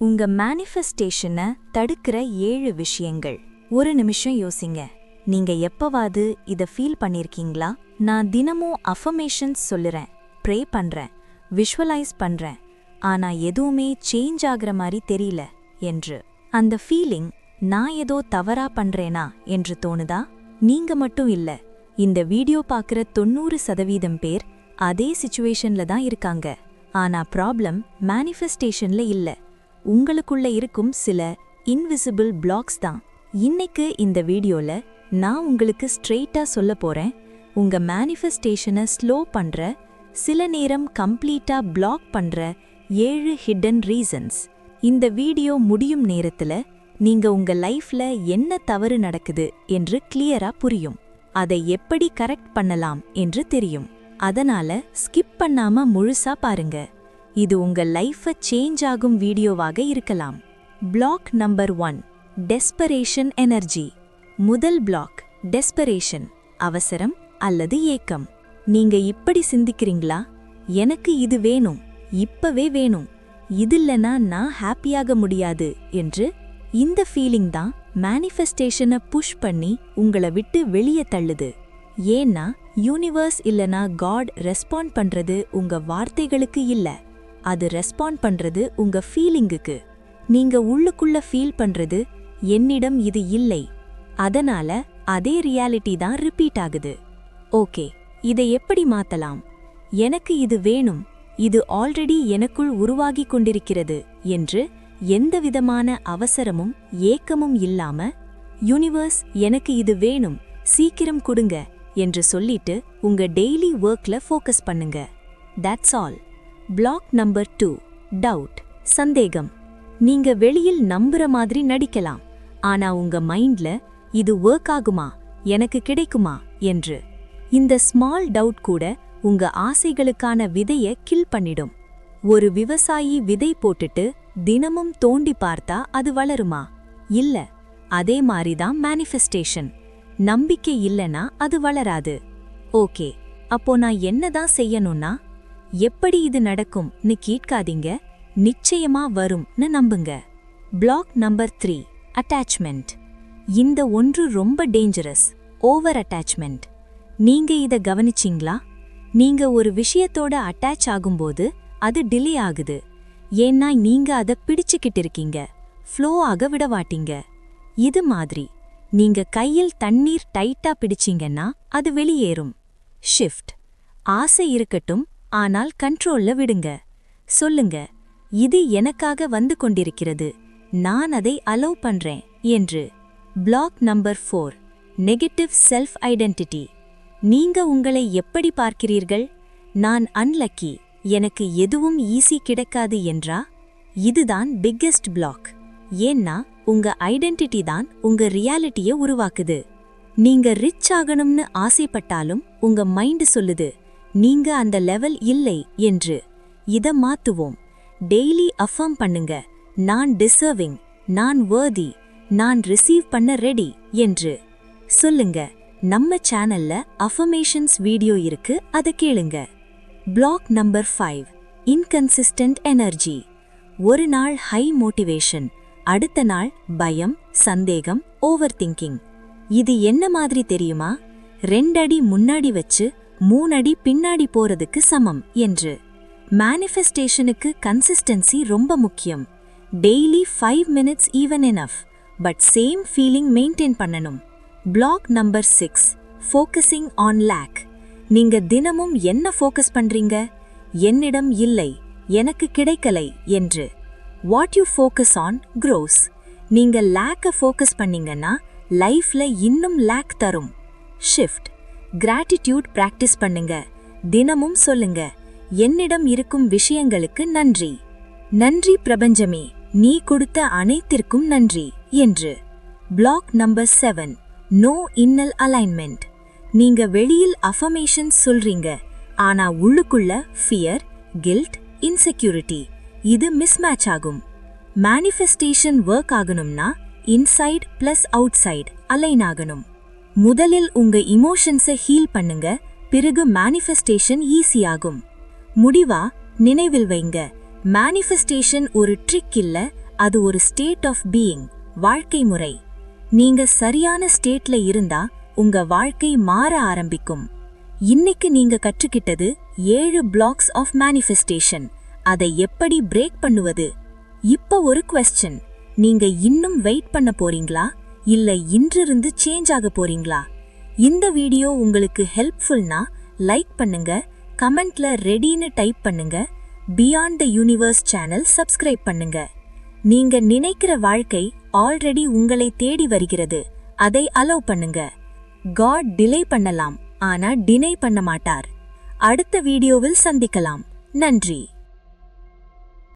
உங்க மேனிஃபெஸ்டேஷனை தடுக்கிற 7 விஷயங்கள். ஒரு நிமிஷம் யோசிங்க. நீங்க எப்பவாது இத ஃபீல் பண்ணிருக்கீங்களா? நான் தினமும் அஃபர்மேஷன்ஸ் சொல்லுறேன், ப்ரே பண்றேன், விஷுவலைஸ் பண்றேன், ஆனா எதுவுமே சேஞ்ச் ஆகுற மாதிரி தெரியல என்று. அந்த ஃபீலிங் நான் ஏதோ தவறா பண்றேனா என்று தோணுதா? நீங்க மட்டும் இல்ல, இந்த வீடியோ பார்க்குற 90% பேர் அதே சிச்சுவேஷன்ல தான் இருக்காங்க. ஆனா ப்ராப்ளம் மேனிஃபெஸ்டேஷன்ல இல்ல, உங்களுக்குள்ள இருக்கும் சில இன்விசிபிள் பிளாக்ஸ் தான். இன்னைக்கு இந்த வீடியோல நான் உங்களுக்கு ஸ்ட்ரெயிட்டா சொல்ல போறேன், உங்க மேனிஃபெஸ்டேஷனை ஸ்லோ பண்ற, சில நேரம் கம்ப்ளீட்டா பிளாக் பண்ற 7 ஹிடன் ரீசன்ஸ். இந்த வீடியோ முடியும் நேரத்துல நீங்க உங்க லைஃப்ல என்ன தவறு நடக்குது என்று கிளியரா புரியும். அதை எப்படி கரெக்ட் பண்ணலாம் என்று தெரியும். அதனால ஸ்கிப் பண்ணாம முழுசா பாருங்க. இது உங்க லைஃபை சேஞ்ச் ஆகும் வீடியோவாக இருக்கலாம். Black number 1, desperation energy. முதல் பிளாக் டெஸ்பரேஷன், அவசரம் அல்லது ஏக்கம். நீங்க இப்படி சிந்திக்கிறீங்களா? எனக்கு இது வேணும், இப்பவே வேணும், இதில்லனா நான் ஹாப்பியாக முடியாது என்று. இந்த ஃபீலிங் தான் மேனிஃபெஸ்டேஷனை புஷ் பண்ணி உங்களை விட்டு வெளியே தள்ளுது. ஏன்னா யூனிவர்ஸ் இல்லனா காட் ரெஸ்பாண்ட் பண்றது உங்க வார்த்தைகளுக்கு இல்ல, அது ரெஸ்பாண்ட் பண்றது உங்க ஃபீலிங்குக்கு. நீங்க உள்ளுக்குள்ள ஃபீல் பண்றது என்னிடம் இது இல்லை, அதனால அதே ரியாலிட்டி தான் ரிப்பீட் ஆகுது. ஓகே, இதை எப்படி மாத்தலாம்? எனக்கு இது வேணும், இது ஆல்ரெடி எனக்குள் உருவாகி கொண்டிருக்கிறது என்று எந்தவிதமான அவசரமும் ஏக்கமும் இல்லாம, யூனிவர்ஸ் எனக்கு இது வேணும், சீக்கிரம் கொடுங்க என்று சொல்லிட்டு உங்க டெய்லி ஒர்க்ல ஃபோக்கஸ் பண்ணுங்க. That's all. Black number 2, doubt, சந்தேகம். நீங்க வெளியில் நம்புற மாதிரி நடிக்கலாம், ஆனா உங்க மைண்ட்ல இது ஒர்க் ஆகுமா, எனக்கு கிடைக்குமா என்று. இந்த ஸ்மால் டவுட் கூட உங்க ஆசைகளுக்கான விதைய கில் பண்ணிடும். ஒரு விவசாயி விதை போட்டுட்டு தினமும் தோண்டி பார்த்தா அது வளருமா? இல்ல. அதே மாதிரிதான் மேனிஃபெஸ்டேஷன். நம்பிக்கை இல்லனா அது வளராது. ஓகே, அப்போ நான் என்னதான் செய்யணும்னா? எப்படி இது நடக்கும்னு கேட்காதீங்க, நிச்சயமா வரும்னு நம்புங்க. Black number 3, attachment. இந்த ஒன்று ரொம்ப டேஞ்சரஸ், ஓவர் அட்டாச்மெண்ட். நீங்க இத கவனிச்சிங்களா? நீங்க ஒரு விஷயத்தோட அட்டாச் ஆகும்போது அது டிலே ஆகுது. ஏன்னா நீங்க அதை பிடிச்சுக்கிட்டு இருக்கீங்க, ஃப்ளோ ஆக விடவாட்டீங்க. இது மாதிரி நீங்க கையில் தண்ணீர் டைட்டா பிடிச்சிங்கன்னா அது வெளியேறும். ஷிஃப்ட். ஆசை இருக்கட்டும், ஆனால் கண்ட்ரோல்ல விடுங்க. சொல்லுங்க, இது எனக்காக வந்து கொண்டிருக்கிறது, நான் அதை அலோவ் பண்றேன் என்று. Block number 4, negative self identity. நீங்க உங்களை எப்படி பார்க்கிறீர்கள்? நான் அன்லக்கி, எனக்கு எதுவும் ஈஸி கிடைக்காது என்றா? இதுதான் பிக்கெஸ்ட் பிளாக். ஏன்னா உங்க ஐடென்டிட்டி தான் உங்க ரியாலிட்டியை உருவாக்குது. நீங்க ரிச் ஆகணும்னு ஆசைப்பட்டாலும் உங்க மைண்ட் சொல்லுது நீங்க அந்த லெவல் இல்லை என்று. இத மாத்துவோம். டெய்லி அஃபர்ம் பண்ணுங்க, நான் டிசர்விங், நான் வர்தி, நான் ரிசீவ் பண்ண ரெடி என்று. சொல்லுங்க. நம்ம சேனல்ல அஃபர்மேஷன்ஸ் வீடியோ இருக்கு, அதை கேளுங்க. Black number 5, inconsistent energy. ஒரு நாள் ஹை மோட்டிவேஷன், அடுத்த நாள் பயம், சந்தேகம், ஓவர் திங்கிங். இது என்ன மாதிரி தெரியுமா? 2 அடி முன்னாடி வச்சு 3 அடி பின்னாடி போறதுக்கு சமம் என்று. மேனிஃபெஸ்டேஷனுக்கு கன்சிஸ்டன்சி ரொம்ப முக்கியம். Daily 5 minutes even enough, but same feeling maintain பண்ணணும். Block number 6, focusing on lack. நீங்க தினமும் என்ன ஃபோக்கஸ் பண்றீங்க? என்னிடம் இல்லை, எனக்கு கிடைக்கலை என்று. What you focus on gross. நீங்க லேக்க ஃபோக்கஸ் பண்ணீங்கன்னா லைஃப்ல இன்னும் லேக் தரும். ஷிஃப்ட். கிராட்டிடியூட் பிராக்டிஸ் பண்ணுங்க. தினமும் சொல்லுங்க, என்னிடம் இருக்கும் விஷயங்களுக்கு நன்றி. நன்றி பிரபஞ்சமே, நீ கொடுத்த அனைத்திற்கும் நன்றி என்று. Block number 7, no inner alignment. நீங்க வெளியில் அஃபர்மேஷன் சொல்றீங்க, ஆனா உள்ளுக்குள்ள ஃபியர், கில்ட், இன்செக்யூரிட்டி. இது மிஸ்மேட்ச் ஆகும். மேனிஃபெஸ்டேஷன் ஒர்க் ஆகணும்னா inside plus outside align ஆகணும். முதலில் உங்க இமோஷன்ஸை ஹீல் பண்ணுங்க, பிறகு மேனிஃபெஸ்டேஷன் ஈஸியாகும். முடிவா நினைவில் வைங்க, மேனிஃபெஸ்டேஷன் ஒரு ட்ரிக் இல்ல, அது ஒரு ஸ்டேட் ஆஃப் பீயிங், வாழ்க்கை முறை. நீங்க சரியான ஸ்டேட்ல இருந்தா உங்க வாழ்க்கை மாற ஆரம்பிக்கும். இன்னைக்கு நீங்க கற்றுக்கிட்டது 7 பிளாக்ஸ் ஆஃப் மேனிஃபெஸ்டேஷன். அதை எப்படி பிரேக் பண்ணுவது? இப்ப ஒரு क्वेश्चन, நீங்க இன்னும் வெயிட் பண்ண போறீங்களா இல்ல இன்றிருந்து சேஞ்ச் ஆக போறீங்களா? இந்த வீடியோ உங்களுக்கு ஹெல்ப்ஃபுல்னா லைக் பண்ணுங்க, கமெண்ட்ல ரெடின்னு டைப் பண்ணுங்க, beyond the universe channel subscribe பண்ணுங்க. நீங்க நினைக்கிற வாழ்க்கை ஆல்ரெடி உங்களை தேடி வருகிறது. அதை அலோவ் பண்ணுங்க. காட் டிலே பண்ணலாம், ஆனா டினை பண்ண மாட்டார். அடுத்த வீடியோவில் சந்திக்கலாம். நன்றி.